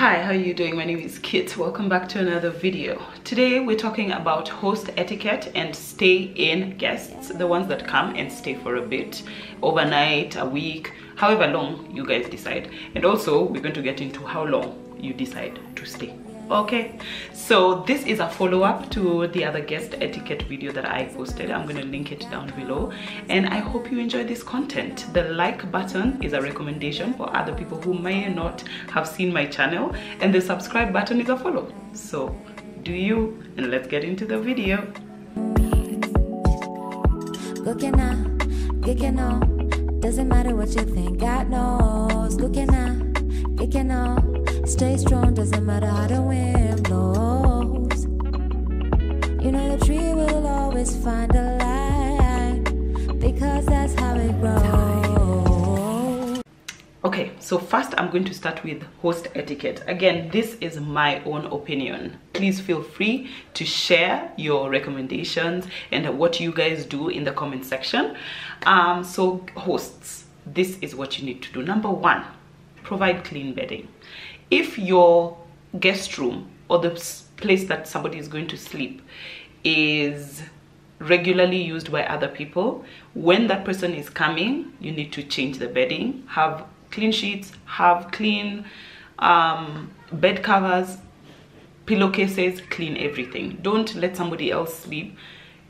Hi, how are you doing? My name is Kit. Welcome back to another video. Today we're talking about host etiquette and stay-in guests, the ones that come and stay for a bit, overnight, a week, however long you guys decide. And also we're going to get into how long you decide to stay. Okay, so this is a follow-up to the other guest etiquette video that I posted. I'm going to link it down below, and I hope you enjoy this content. The like button is a recommendation for other people who may not have seen my channel, and the subscribe button is a follow. So do you, and let's get into the video. Doesn't matter what you think, God knows. Stay strong, doesn't matter how the wind blows. You know the tree will always find a light, because that's how it grows. Okay, so first I'm going to start with host etiquette. Again, this is my own opinion. Please feel free to share your recommendations and what you guys do in the comment section. So hosts, this is what you need to do. Number one, provide clean bedding. If your guest room or the place that somebody is going to sleep is regularly used by other people, when that person is coming, you need to change the bedding, have clean sheets, have clean bed covers, pillowcases, clean everything. Don't let somebody else sleep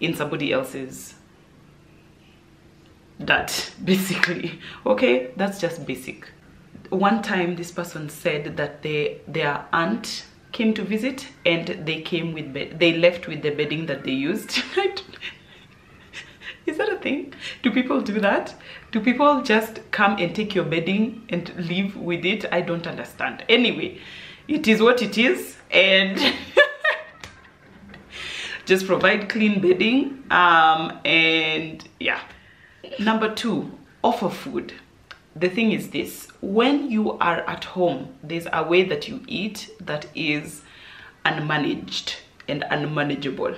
in somebody else's dirt, basically. Okay, that's just basic. One time this person said that their aunt came to visit and they left with the bedding that they used. Is that a thing? Do people do that? Do people just come and take your bedding and leave with it? I don't understand. Anyway, it is what it is, and just provide clean bedding. And yeah. Number two, offer food. The thing is this: when you are at home, there's a way that you eat that is unmanaged and unmanageable.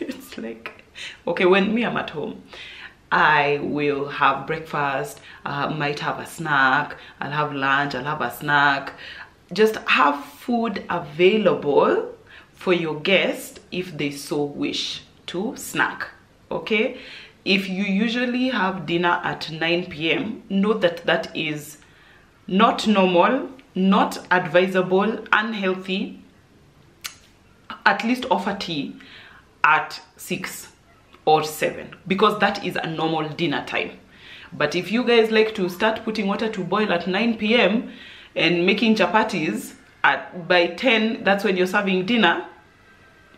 It's like, okay, when I'm at home, I will have breakfast, might have a snack, I'll have lunch, I'll have a snack. Just have food available for your guest if they so wish to snack, okay? If you usually have dinner at 9 p.m., note that that is not normal, not advisable, unhealthy. At least offer tea at 6 or 7, because that is a normal dinner time. But if you guys like to start putting water to boil at 9 p.m. and making chapatis by 10, that's when you're serving dinner,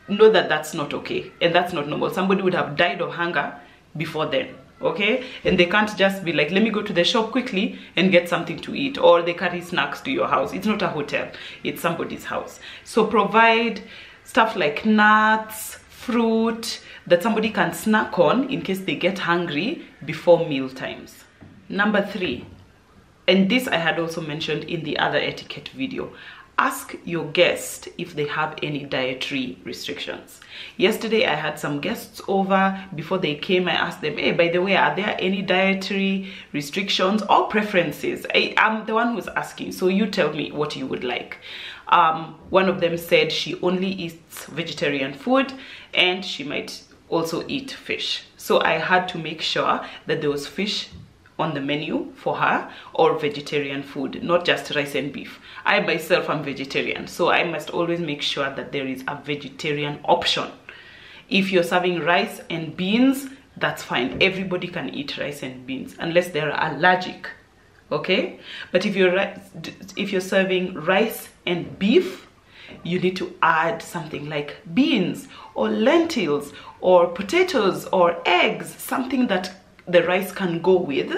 know that that's not okay and that's not normal. Somebody would have died of hunger before then, okay? And they can't just be like, let me go to the shop quickly and get something to eat, or they carry snacks to your house. It's not a hotel, it's somebody's house. So provide stuff like nuts, fruit that somebody can snack on in case they get hungry before meal times. Number three, and this I had also mentioned in the other etiquette video, ask your guest if they have any dietary restrictions. Yesterday I had some guests over. Before they came, I asked them, hey, by the way, are there any dietary restrictions or preferences? I'm the one who's asking, so you tell me what you would like. One of them said she only eats vegetarian food and she might also eat fish. So I had to make sure that there was fish on the menu for her, or vegetarian food, not just rice and beef. I myself am vegetarian, so I must always make sure that there is a vegetarian option. If you're serving rice and beans, that's fine. Everybody can eat rice and beans unless they're allergic, okay? But if you're serving rice and beef, you need to add something like beans or lentils or potatoes or eggs, something that the rice can go with,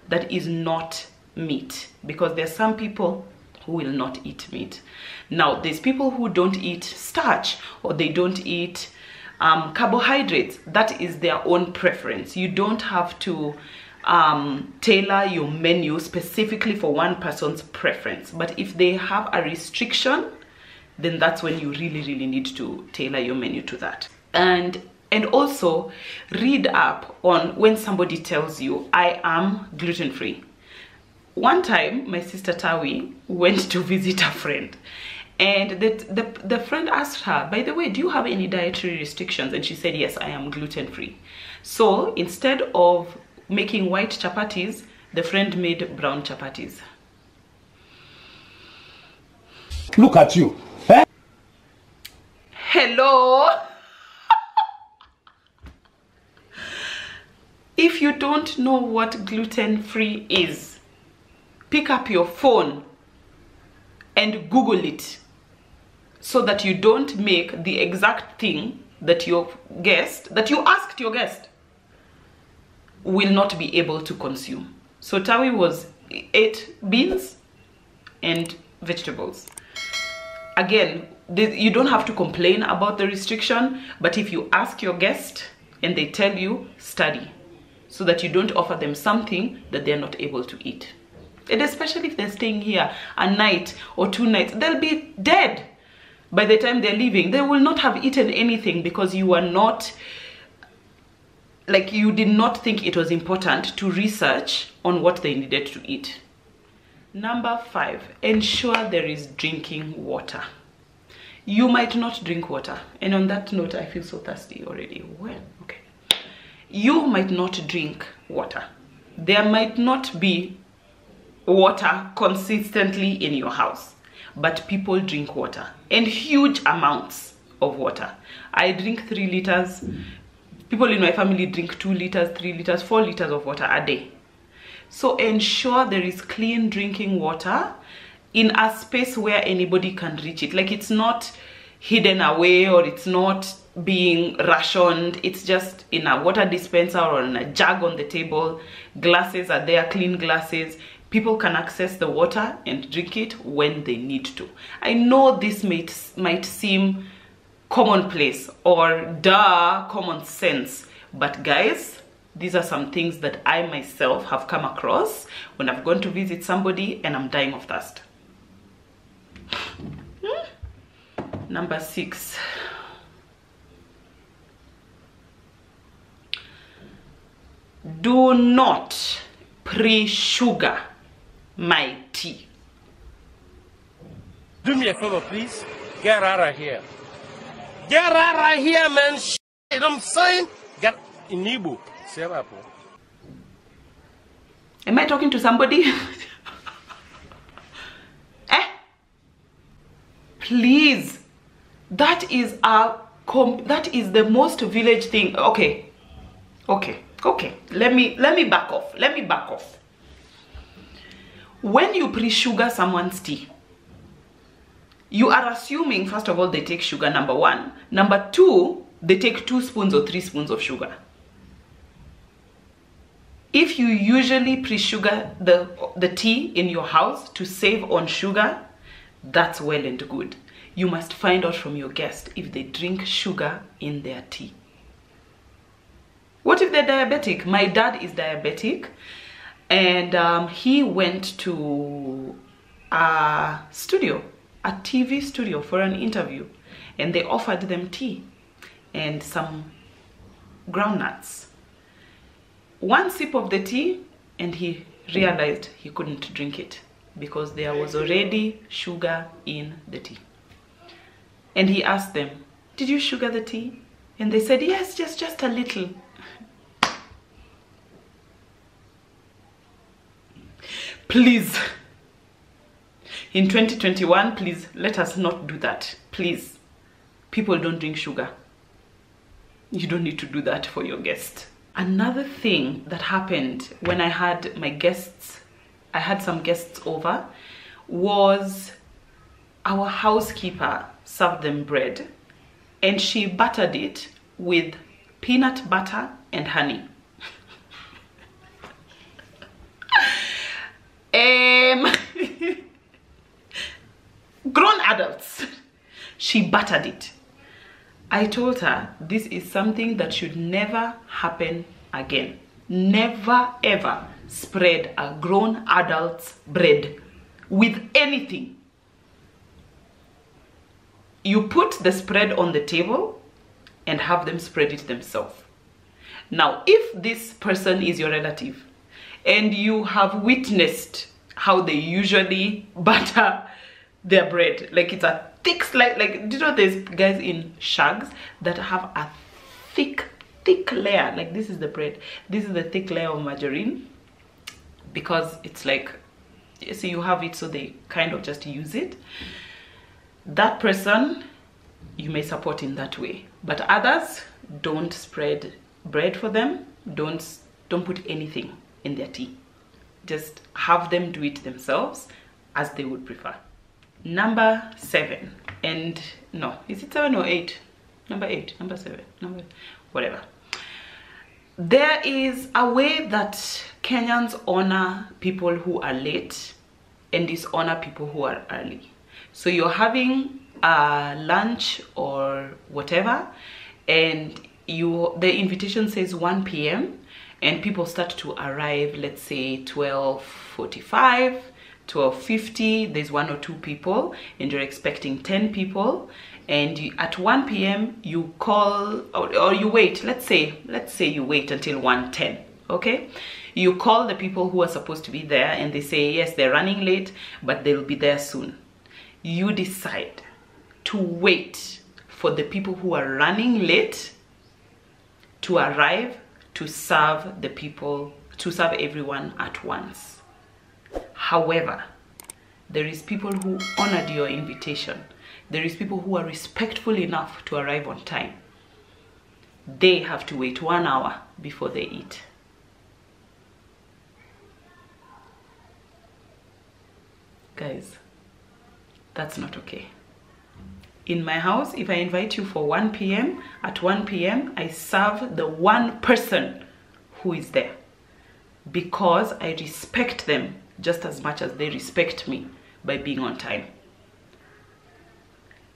that is not meat, because there's some people who will not eat meat. Now there's people who don't eat starch, or they don't eat carbohydrates. That is their own preference. You don't have to tailor your menu specifically for one person's preference. But if they have a restriction, then that's when you really need to tailor your menu to that. And also read up on when somebody tells you, I am gluten-free. one time my sister Tawi went to visit a friend, and the friend asked her, by the way, do you have any dietary restrictions? And she said, yes, I am gluten-free. So instead of making white chapatis, the friend made brown chapatis. Look at you. Eh? Hello. If you don't know what gluten-free is, pick up your phone and Google it, so that you don't make the exact thing that you asked your guest will not be able to consume. So Tawi ate beans and vegetables. Again, you don't have to complain about the restriction, but if you ask your guest and they tell you, study, so that you don't offer them something that they're not able to eat. And especially if they're staying here a night or 2 nights, they'll be dead by the time they're leaving. They will not have eaten anything because you are not, like, you did not think it was important to research on what they needed to eat. Number 5, ensure there is drinking water. You might not drink water. And on that note, I feel so thirsty already. Well, okay. You might not drink water. There might not be water consistently in your house, but people drink water, and huge amounts of water. I drink 3 liters. People in my family drink 2 liters, 3 liters, 4 liters of water a day. So ensure there is clean drinking water in a space where anybody can reach it. Like, it's not hidden away or it's not being rationed. It's just in a water dispenser or in a jug on the table. Glasses are there, clean glasses. People can access the water and drink it when they need to. I know this might seem commonplace or common sense, but guys, these are some things that I myself have come across when I've gone to visit somebody and I'm dying of thirst. Number 6. Do not pre-sugar my tea. Do me a favor, please. Get out of here. Get out of here, man. Shit, I'm saying. Get in Igbo. Am I talking to somebody? Please. That is the most village thing. Okay. Let me back off. When you pre-sugar someone's tea, you are assuming, first of all, they take sugar, number 1. Number 2, they take 2 spoons or 3 spoons of sugar. If you usually pre-sugar the tea in your house to save on sugar, that's well and good. You must find out from your guest if they drink sugar in their tea. What if they're diabetic? My dad is diabetic, and he went to a TV studio for an interview, and they offered them tea and some groundnuts. 1 sip of the tea and he realized he couldn't drink it because there was already sugar in the tea. And he asked them, did you sugar the tea? And they said, yes, just a little. Please, in 2021, please let us not do that. Please, people don't drink sugar. You don't need to do that for your guest. Another thing that happened when I had some guests over, was our housekeeper served them bread and she buttered it with peanut butter and honey. Grown adults, she buttered it. I told her this is something that should never happen again. Never ever spread a grown adult's bread with anything. You put the spread on the table and have them spread it themselves. Now, if this person is your relative and you have witnessed how they usually butter their bread. Like it's a thick slice. Like, do you know there's guys in shags that have a thick layer? Like, this is the bread, this is the thick layer of margarine, because it's like, so you have it, so they kind of just use it. That person you may support in that way, but others, don't spread bread for them. Don't put anything in their tea. Just have them do it themselves as they would prefer. Number 7, and no, is it 7 or 8? Number 8, number 7, number whatever. There is a way that Kenyans honor people who are late and dishonor people who are early. So you're having a lunch or whatever, and the invitation says 1 p.m. and people start to arrive, let's say 12:45, 12:50. There's 1 or 2 people and you're expecting 10 people, and at 1 p.m. you call, or you wait, let's say you wait until 1:10. okay, you call the people who are supposed to be there and they say yes, they're running late but they'll be there soon. You decide to wait for the people who are running late to arrive, to serve the people, to serve everyone at once. However, there is people who honored your invitation. There is people who are respectful enough to arrive on time. They have to wait 1 hour before they eat. Guys, that's not okay. In my house, if I invite you for 1 p.m, at 1 p.m, I serve the one person who is there, because I respect them just as much as they respect me by being on time.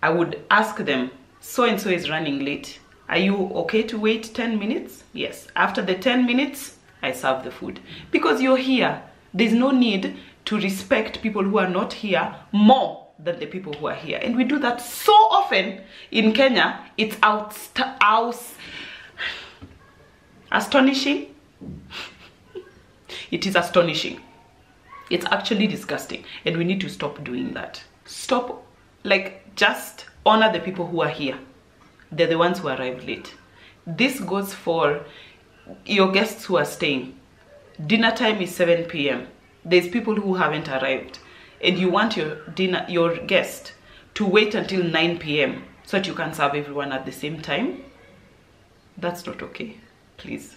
I would ask them, so and so is running late. Are you okay to wait 10 minutes? Yes. After the 10 minutes, I serve the food. Because you're here. There's no need to respect people who are not here more than the people who are here. And we do that so often in Kenya. It's astonishing. It is astonishing. It's actually disgusting. And we need to stop doing that. Stop, just honor the people who are here. They're the ones who arrived late. This goes for your guests who are staying. Dinner time is 7 p.m. There's people who haven't arrived, and you want your guest to wait until 9 p.m. so that you can serve everyone at the same time. That's not okay, please.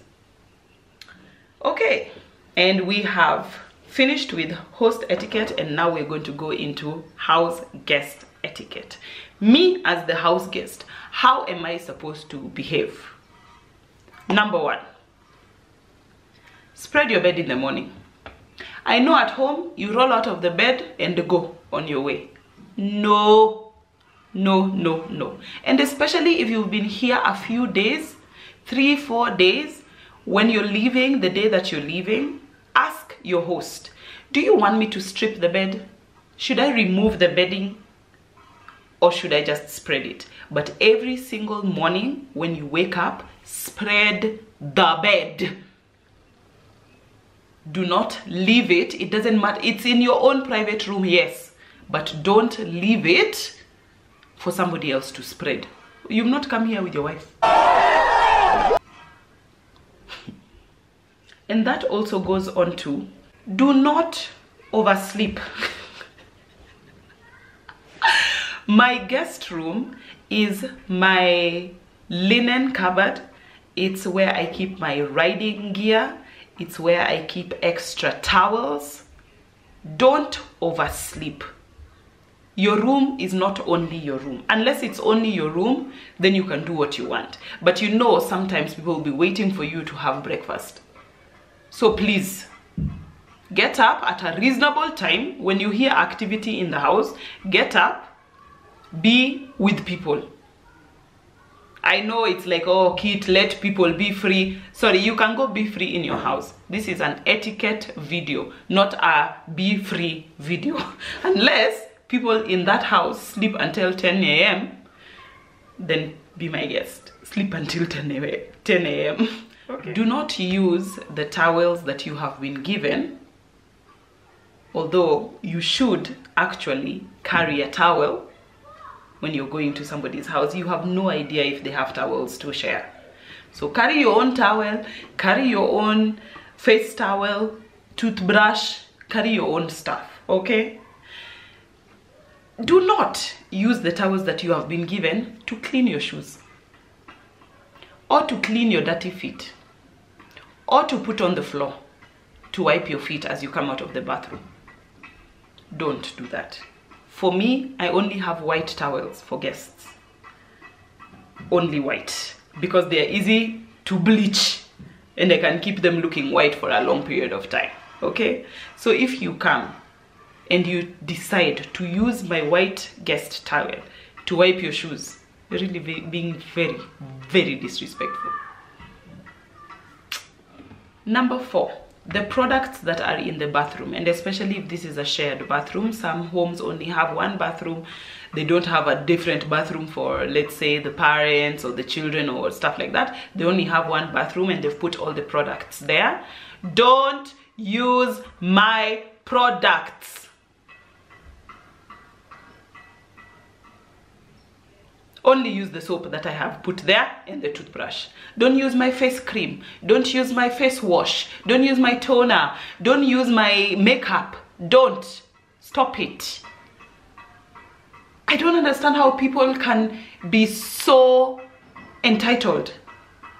Okay, and we have finished with host etiquette, and now we're going to go into house guest etiquette. Me as the house guest, how am I supposed to behave? Number 1, spread your bed in the morning. I know at home you roll out of the bed and go on your way. No, no, no, no. And especially if you've been here a few days, 3-4 days, when you're leaving, the day that you're leaving, ask your host, do you want me to strip the bed? Should I remove the bedding? Or should I just spread it? But every single morning when you wake up, spread the bed. Do not leave it. It doesn't matter. It's in your own private room, yes. But don't leave it for somebody else to spread. You've not come here with your wife. And that also goes on to, do not oversleep. My guest room is my linen cupboard. It's where I keep my riding gear. It's where I keep extra towels. Don't oversleep. Your room is not only your room. Unless it's only your room, then you can do what you want. But you know, sometimes people will be waiting for you to have breakfast. So please, get up at a reasonable time. When you hear activity in the house, get up. Be with people. I know it's like, oh, Kit, let people be free. Sorry, you can go be free in your house. This is an etiquette video, not a be free video. Unless people in that house sleep until 10 a.m., then be my guest. Sleep until 10 a.m. Okay. Do not use the towels that you have been given Although you should actually carry a towel when you're going to somebody's house. You have no idea if they have towels to share. So carry your own towel, carry your own face towel, toothbrush, carry your own stuff, okay? Do not use the towels that you have been given to clean your shoes, or to clean your dirty feet, or to put on the floor to wipe your feet as you come out of the bathroom. Don't do that. For me, I only have white towels for guests. Only white, because they're easy to bleach and I can keep them looking white for a long period of time, okay? So if you come and you decide to use my white guest towel to wipe your shoes, you're really being very, very disrespectful. Number 4, the products that are in the bathroom, and especially if this is a shared bathroom. Some homes only have one bathroom. They don't have a different bathroom for, let's say, the parents or the children or stuff like that. They only have one bathroom and they've put all the products there. Don't use my products. Only use the soap that I have put there and the toothbrush. Don't use my face cream. Don't use my face wash. Don't use my toner. Don't use my makeup. Don't. Stop it. I don't understand how people can be so entitled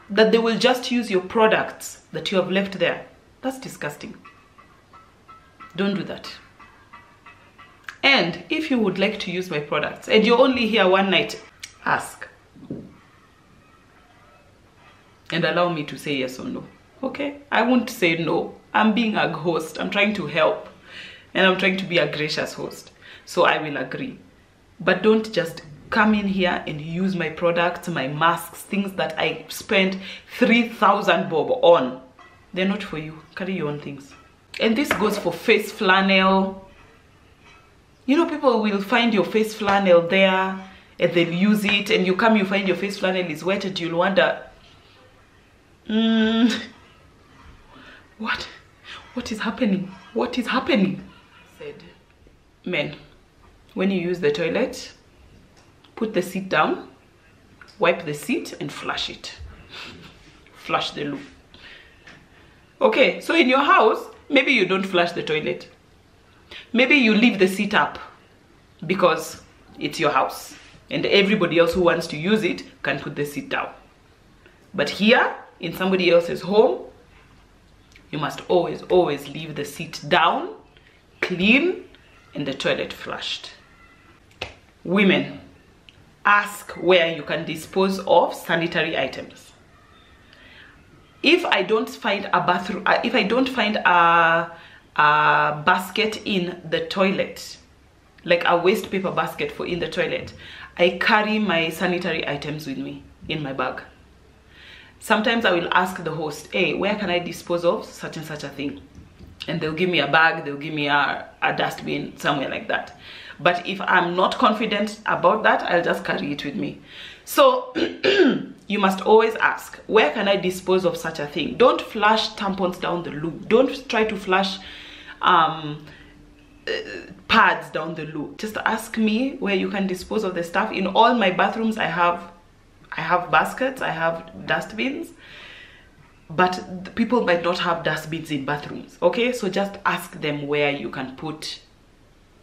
that they will just use your products that you have left there. That's disgusting. Don't do that. And if you would like to use my products and you're only here one night, ask and allow me to say yes or no, okay? I won't say no. I'm being a host. I'm trying to help and I'm trying to be a gracious host, so I will agree. But don't just come in here and use my products, my masks, things that I spent 3,000 bob on. They're not for you. Carry your own things. And this goes for face flannel. You know, people will find your face flannel there and they'll use it, and you come, you find your face flannel is wet and you'll wonder, what is happening? What is happening? Said, men, when you use the toilet, put the seat down, wipe the seat and flush it. Flush the loo. Okay, so in your house, maybe you don't flush the toilet. Maybe you leave the seat up because it's your house and everybody else who wants to use it can put the seat down. But here, in somebody else's home, you must always, always leave the seat down, clean, and the toilet flushed. Women, ask where you can dispose of sanitary items. If I don't find a bathroom, if I don't find a basket in the toilet, like a waste paper basket for in the toilet, I carry my sanitary items with me in my bag. Sometimes I will ask the host, hey, where can I dispose of such and such a thing? And they'll give me a bag, they'll give me a dustbin, somewhere like that. But if I'm not confident about that, I'll just carry it with me. So you must always ask, where can I dispose of such a thing? Don't flush tampons down the loo. Don't try to flush pads down the loo. Just ask me where you can dispose of the stuff. In all my bathrooms, I have baskets, I have dustbins, but people might not have dustbins in bathrooms, okay? So just ask them where you can put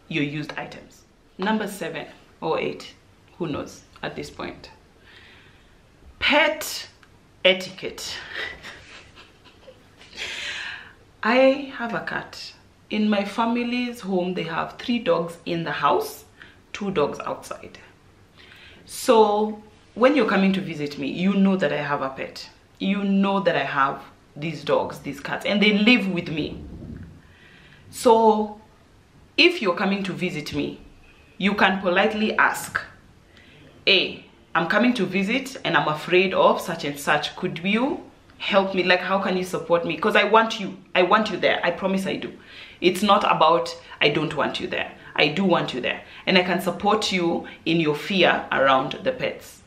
your used items. Number 7 or 8, who knows at this point. Pet etiquette. I have a cat. In my family's home, they have 3 dogs in the house, 2 dogs outside. So when you're coming to visit me, you know that I have a pet. You know that I have these dogs, these cats, and they live with me. So if you're coming to visit me, you can politely ask, hey, I'm coming to visit and I'm afraid of such and such. Could you help me? Like, how can you support me? Because I want you there. I promise I do. It's not about I don't want you there. I do want you there, and I can support you in your fear around the pets.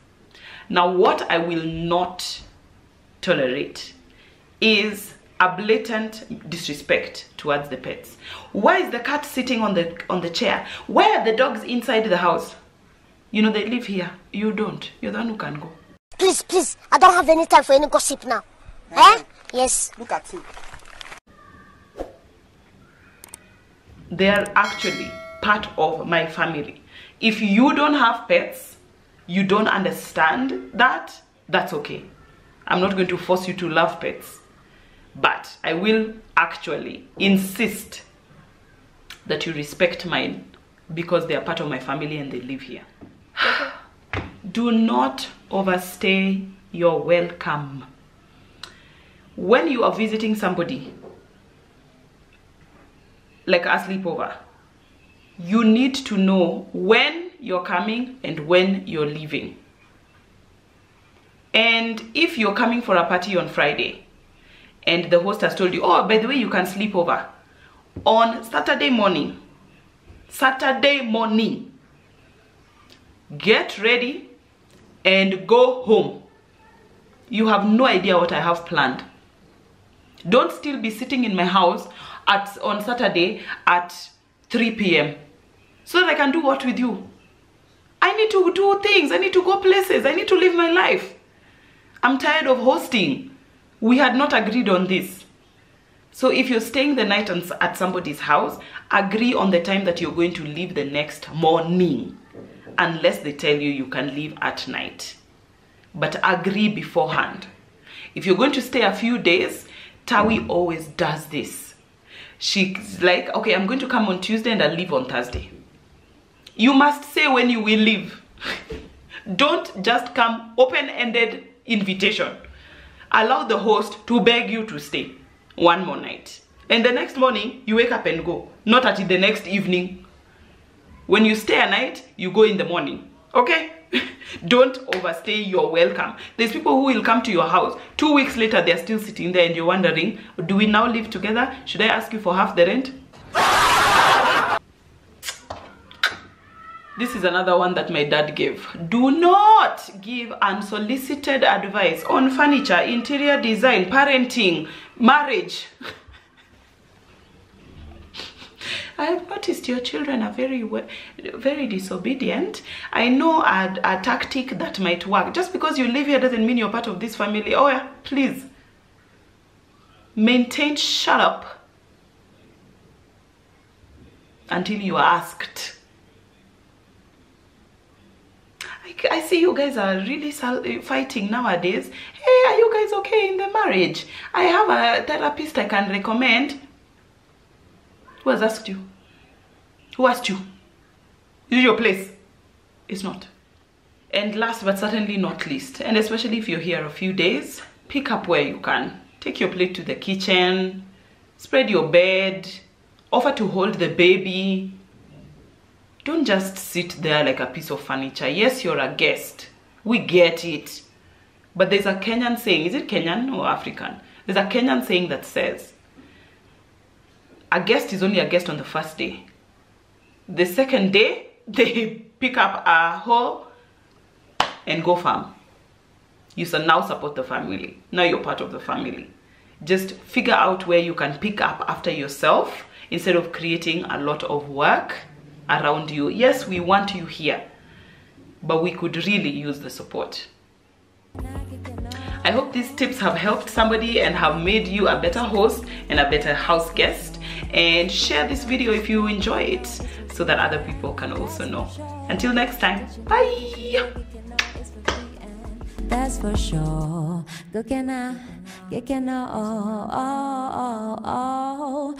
Now, what I will not tolerate is a blatant disrespect towards the pets. Why is the cat sitting on the chair? Why are the dogs inside the house? You know, they live here. You don't. You're the one who can go. Please, please. I don't have any time for any gossip now. Eh? Yes. Look at you. They are actually part of my family. If you don't have pets, you don't understand that, that's okay. I'm not going to force you to love pets, but I will actually insist that you respect mine because they are part of my family and they live here. Do not overstay your welcome. When you are visiting somebody, like a sleepover, you need to know when you're coming and when you're leaving. And if you're coming for a party on Friday and the host has told you, oh, by the way, you can sleep over, on Saturday morning, get ready and go home. You have no idea what I have planned. Don't still be sitting in my house on Saturday at 3 p.m. so that I can do what with you? I need to do things. I need to go places. I need to live my life. I'm tired of hosting. We had not agreed on this. So if you're staying the night at somebody's house, agree on the time that you're going to leave the next morning, unless they tell you you can leave at night. But agree beforehand. If you're going to stay a few days, Tawi always does this. She's like, okay, I'm going to come on Tuesday and I'll leave on Thursday. You must say when you will leave. Don't just come open-ended invitation. Allow the host to beg you to stay one more night. And the next morning, you wake up and go. Not at the next evening. When you stay a night, you go in the morning. Okay? Don't overstay your welcome. There's people who will come to your house. 2 weeks later, they're still sitting there and you're wondering, do we now live together? Should I ask you for half the rent? This is another one that my dad gave. Do not give unsolicited advice on furniture, interior design, parenting, marriage. I have noticed your children are very disobedient. I know a tactic that might work. Just because you live here doesn't mean you're part of this family. Oh yeah, please. Maintain shut up until you are asked. I see you guys are really fighting nowadays. Hey, are you guys okay in the marriage? I have a therapist I can recommend. Who has asked you? Who asked you? Is it your place? It's not. And last but certainly not least, and especially if you're here a few days, pick up where you can. Take your plate to the kitchen, spread your bed, offer to hold the baby. Don't just sit there like a piece of furniture. Yes, you're a guest. We get it. But there's a Kenyan saying, is it Kenyan or African? There's a Kenyan saying that says, a guest is only a guest on the first day. The second day, they pick up a hoe and go farm. You now support the family. Now you're part of the family. Just figure out where you can pick up after yourself instead of creating a lot of work around you. Yes, we want you here, but we could really use the support. I hope these tips have helped somebody and have made you a better host and a better house guest. And share this video if you enjoy it so that other people can also know. Until next time, bye! That's for sure. Go can I, oh, oh, oh, oh.